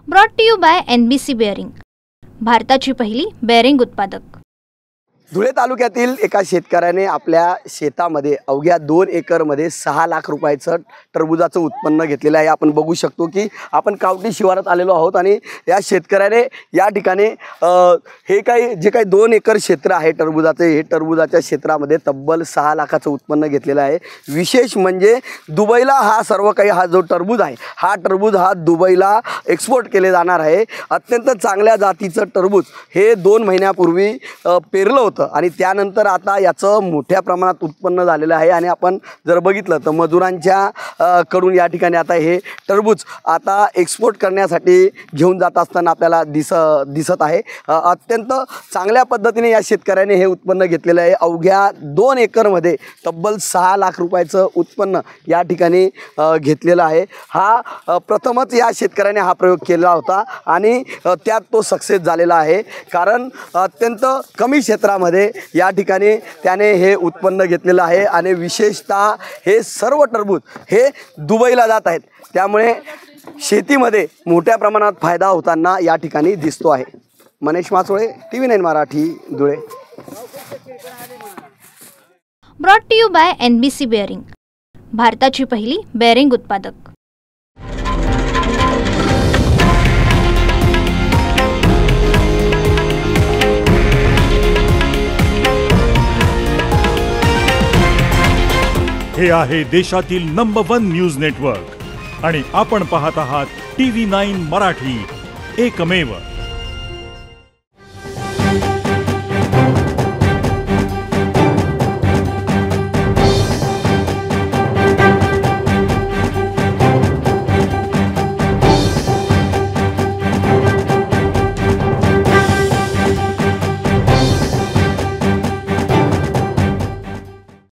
Brought to you by NBC bearing, भारताची पहिली bearing उत्पादक। धुळे तालुक्यातील एका शेतकऱ्याने आपल्या शेतामध्ये अवघ्या 2 एकरमध्ये 6 लाख रुपयाचं टरबूजाचं उत्पन्न घेतलेलं आहे। आपण बघू शकतो की आपण कावटी शिवारात आलेलो आहोत आणि या शेतकऱ्याने या ठिकाणी हे जे काही 2 एकर क्षेत्र आहे टरबूजाचे, हे टरबूजाच्या क्षेत्रामध्ये तब्बल 6 लाखाचं उत्पन्न घेतलेलं आहे। विशेष म्हणजे दुबईला हा सर्व काही हा जो टरबूज आहे, हा टरबूज हा दुबईला एक्सपोर्ट केले जाणार आहे। अत्यंत चांगल्या जातीचं टरबूज हे 2 महिन्यापूर्वी पेरलं होतं आणि त्यानंतर आता याचं मोठ्या प्रमाणात उत्पन्न झालेलं आहे। आणि आपण जर बघितलं तर मजुरांच्या कडून या ठिकाणी आता हे टरबूज आता एक्सपोर्ट करण्यासाठी घेऊन जात असताना आपल्याला दिसत आहे। अत्यंत चांगल्या पद्धतीने या शेतकऱ्याने हे उत्पन्न घेतलेलं आहे। अवघ्या 2 एकरमध्ये तब्बल 6 लाख रुपयाचं उत्पन्न या ठिकाणी घेतलेलं आहे। हा प्रथमच या शेतकऱ्याने हा प्रयोग केला होता आणि त्यात तो सक्सेस झालेला आहे। कारण अत्यंत कमी क्षेत्रामध्ये या ठिकाणी त्याने हे उत्पन्न घेतलेलं आहे आणि विशेषतः हे सर्व टरबूज हे दुबईला जात आहेत, त्यामुळे शेतीमध्ये मोठ्या प्रमाणात फायदा होताना या ठिकाणी दिसतो आहे। Manish Masole, TV9 Marathi, Dhule. Brought to you by NBC bearing, भारताची पहिली बेअरिंग उत्पादक। हे आहे देशातील नंबर 1 न्यूज नेटवर्क आणि आपण पाहत आहात TV9 मराठी, एकमेव।